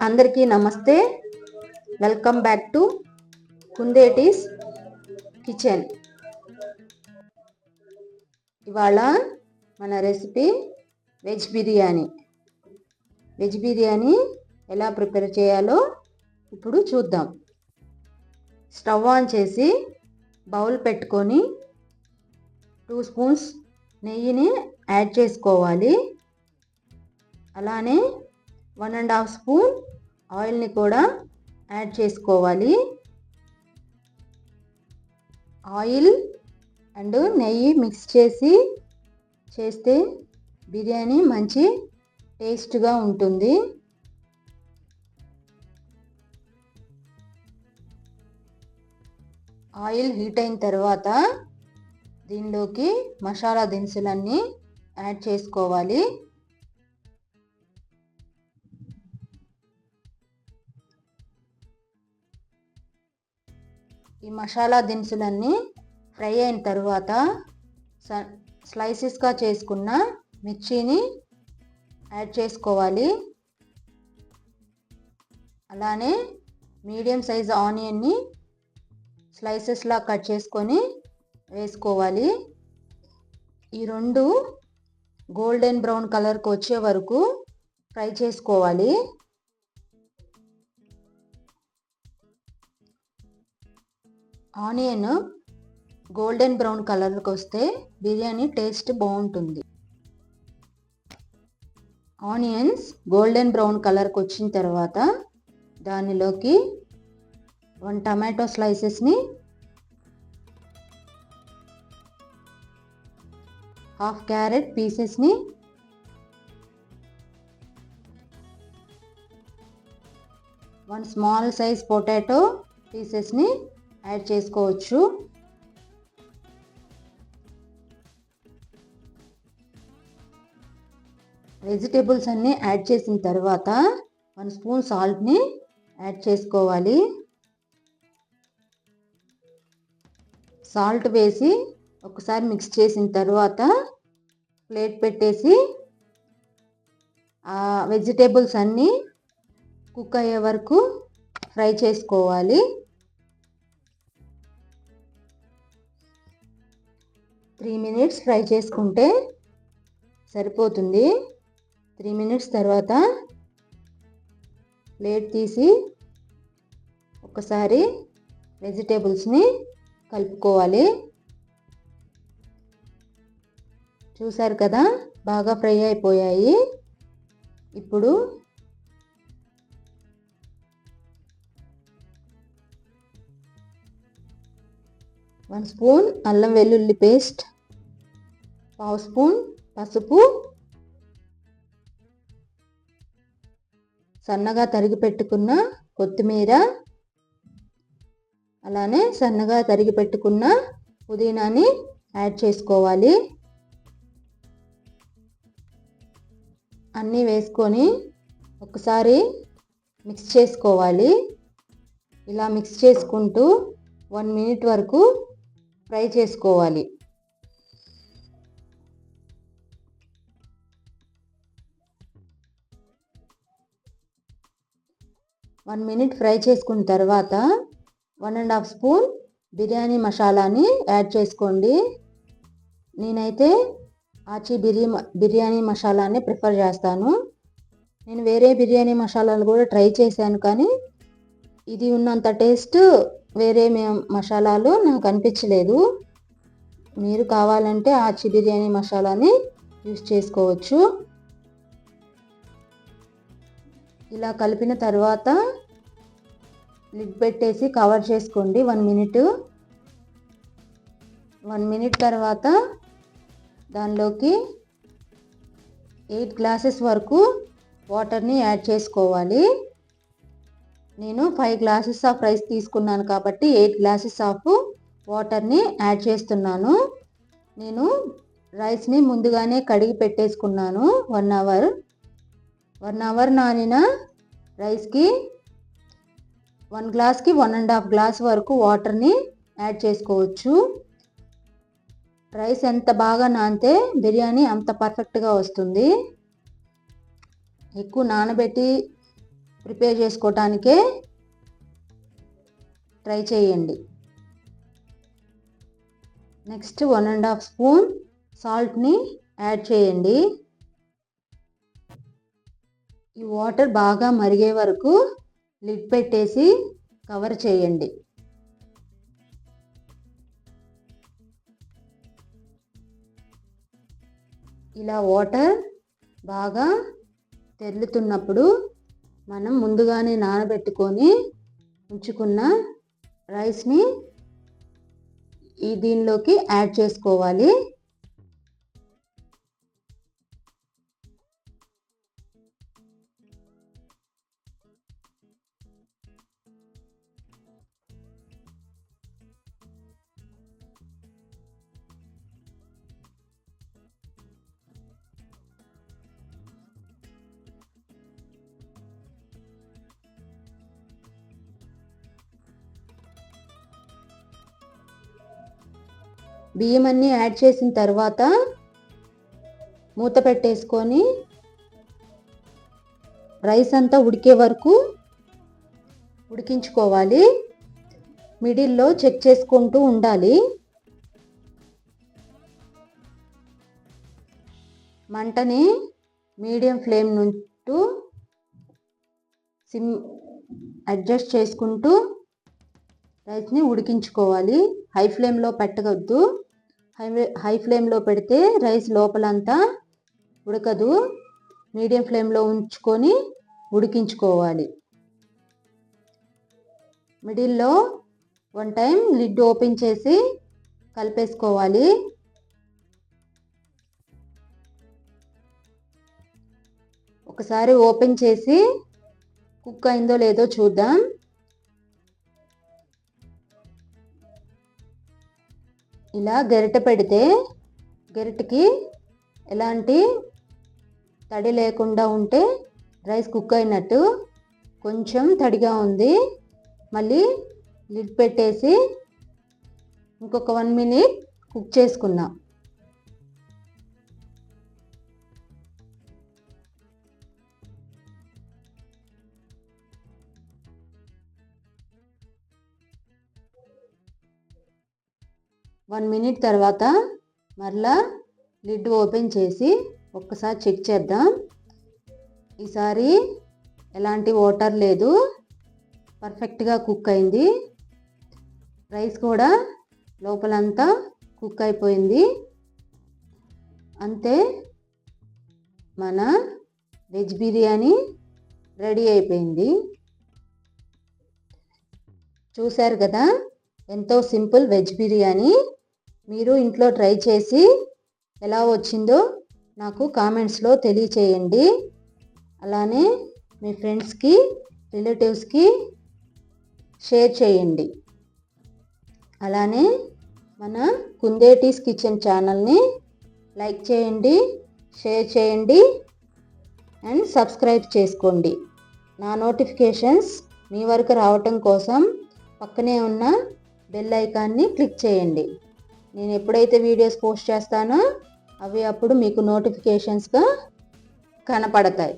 అందరికీ నమస్తే. Welcome back to Kundeti's kitchen. ఇవాళ మన recipe veg biryani. Veg biryani ఎలా ప్రిపేర్ చేయాలో ఇప్పుడు చూద్దాం. స్టవ్ ఆన్ చేసి బౌల్ పెట్టుకొని 2 స్పూన్స్ నెయ్యిని యాడ్ చేసుకోవాలి. అలానే 1.5 స్పూన్ ఆయిల్ని కూడా యాడ్ చేసుకోవాలి. ఆయిల్ అండ్ నెయ్యి మిక్స్ చేస్తే బిర్యానీ మంచి టేస్ట్గా ఉంటుంది. ఆయిల్ హీట్ అయిన తర్వాత దీనిలోకి మసాలా దినుసులన్నీ యాడ్ చేసుకోవాలి. ఈ మసాలా దినుసులన్నీ ఫ్రై అయిన తర్వాత స్లైసెస్గా చేసుకున్న మిర్చిని యాడ్ చేసుకోవాలి. అలానే మీడియం సైజ్ ఆనియన్ని స్లైసెస్లా కట్ చేసుకొని వేసుకోవాలి. ఈ రెండు గోల్డెన్ బ్రౌన్ కలర్కి వచ్చే వరకు ఫ్రై చేసుకోవాలి. ఆనియన్ గోల్డెన్ బ్రౌన్ కలర్కి వస్తే బిర్యానీ టేస్ట్ బాగుంటుంది. ఆనియన్స్ గోల్డెన్ బ్రౌన్ కలర్కి వచ్చిన తర్వాత దానిలోకి 1 టమాటో స్లైసెస్ని, 1/2 క్యారెట్ పీసెస్ని, 1 స్మాల్ సైజ్ పొటాటో పీసెస్ని యాడ్ చేసుకోవచ్చు. వెజిటేబుల్స్ అన్నీ యాడ్ చేసిన తర్వాత 1 స్పూన్ సాల్ట్ని యాడ్ చేసుకోవాలి. సాల్ట్ వేసి ఒకసారి మిక్స్ చేసిన తర్వాత ప్లేట్ పెట్టేసి ఆ వెజిటేబుల్స్ అన్నీ కుక్ అయ్యే వరకు ఫ్రై చేసుకోవాలి. 3 మినిట్స్ ఫ్రై చేసుకుంటే సరిపోతుంది. 3 మినిట్స్ తర్వాత ప్లేట్ తీసి ఒకసారి వెజిటేబుల్స్ని కలుపుకోవాలి. చూసారు కదా, బాగా ఫ్రై అయిపోయాయి. ఇప్పుడు వన్ స్పూన్ అల్లం వెల్లుల్లి పేస్ట్, 1/2 స్పూన్ పసుపు, సన్నగా తరిగి పెట్టుకున్న కొత్తిమీర, అలానే సన్నగా తరిగి పెట్టుకున్న పుదీనాని యాడ్ చేసుకోవాలి. అన్నీ వేసుకొని ఒకసారి మిక్స్ చేసుకోవాలి. ఇలా మిక్స్ చేసుకుంటూ 1 మినిట్ వరకు ఫ్రై చేసుకోవాలి. 1 మినిట్ ఫ్రై చేసుకున్న తర్వాత 1.5 స్పూన్ బిర్యానీ మసాలాని యాడ్ చేసుకోండి. నేనైతే ఆచి బిర్యానీ మసాలాని ప్రిఫర్ చేస్తాను. నేను వేరే బిర్యానీ మసాలాలు కూడా ట్రై చేశాను, కానీ ఇది ఉన్నంత టేస్ట్ వేరే మసాలాలు నాకు అనిపించలేదు. మీరు కావాలంటే ఆచి బిర్యానీ మసాలాని యూస్ చేసుకోవచ్చు. ఇలా కలిపిన తర్వాత లిడ్ పెట్టేసి కవర్ చేసుకోండి 1 మినిట్. 1 మినిట్ తర్వాత దానిలోకి 8 గ్లాసెస్ వరకు వాటర్ని యాడ్ చేసుకోవాలి. నేను 5 గ్లాసెస్ ఆఫ్ రైస్ తీసుకున్నాను కాబట్టి 8 గ్లాసెస్ ఆఫ్ వాటర్ని యాడ్ చేస్తున్నాను. నేను రైస్ని ముందుగానే కడిగి పెట్టేసుకున్నాను. 1 అవర్ నానిన రైస్కి 1 గ్లాస్కి 1.5 గ్లాస్ వరకు వాటర్ని యాడ్ చేసుకోవచ్చు. రైస్ ఎంత బాగా నానితే బిర్యానీ అంత పర్ఫెక్ట్గా వస్తుంది. ఎక్కువ నానబెట్టి ప్రిపేర్ చేసుకోవటానికే ట్రై చేయండి. నెక్స్ట్ 1.5 స్పూన్ సాల్ట్ని యాడ్ చేయండి. ఈ వాటర్ బాగా మరిగే వరకు లిడ్ పెట్టేసి కవర్ చేయండి. ఇలా వాటర్ బాగా తెరులుతున్నప్పుడు మనం ముందుగానే నానబెట్టుకొని ఉంచుకున్న రైస్ని దీనిలోకి యాడ్ చేసుకోవాలి. బియ్యం అన్నీ యాడ్ చేసిన తర్వాత మూత పెట్టేసుకొని రైస్ అంతా ఉడికే వరకు ఉడికించుకోవాలి. మిడిల్లో చెక్ చేసుకుంటూ ఉండాలి. మంటని మీడియం ఫ్లేమ్ నుండి సిమ్ అడ్జస్ట్ చేసుకుంటూ రైస్ని ఉడికించుకోవాలి. హై ఫ్లేమ్లో పెట్టవద్దు. హై ఫ్లేమ్లో పెడితే రైస్ లోపలంతా ఉడకదు. మీడియం ఫ్లేమ్లో ఉంచుకొని ఉడికించుకోవాలి. మిడిల్లో 1 టైం లిడ్ ఓపెన్ చేసి కలిపేసుకోవాలి. ఒకసారి ఓపెన్ చేసి కుక్ అయిందో లేదో చూద్దాం. ఇలా గరిటె పెడితే గరిటెకి ఎలాంటి తడి లేకుండా ఉంటే రైస్ కుక్ అయినట్టు. కొంచెం తడిగా ఉంది. మళ్ళీ లిడ్ పెట్టేసి ఇంకొక 1 మినిట్ కుక్ చేసుకున్నాం. వన్ మినిట్ తర్వాత మరలా లిడ్ ఓపెన్ చేసి ఒక్కసారి చెక్ చేద్దాం. ఈసారి ఎలాంటి వాటర్ లేదు. పర్ఫెక్ట్గా కుక్ అయింది. రైస్ కూడా లోపలంతా కుక్ అయిపోయింది. అంతే, మన వెజ్ బిర్యానీ రెడీ అయిపోయింది. చూశారు కదా, ఎంతో సింపుల్ వెజ్ బిర్యానీ. మీరు ఇంట్లో ట్రై చేసి ఎలా వచ్చిందో నాకు కామెంట్స్లో తెలియచేయండి. అలానే మీ ఫ్రెండ్స్కి, రిలేటివ్స్కి షేర్ చేయండి. అలానే మన కుందేటీస్ కిచెన్ ఛానల్ని లైక్ చేయండి, షేర్ చేయండి అండ్ సబ్స్క్రైబ్ చేసుకోండి. నా నోటిఫికేషన్స్ మీ వరకు రావటం కోసం పక్కనే ఉన్న బెల్ ఐకాన్ని క్లిక్ చేయండి. నేను ఎప్పుడైతే వీడియోస్ పోస్ట్ చేస్తానో అవి అప్పుడు మీకు నోటిఫికేషన్స్గా కనపడతాయి.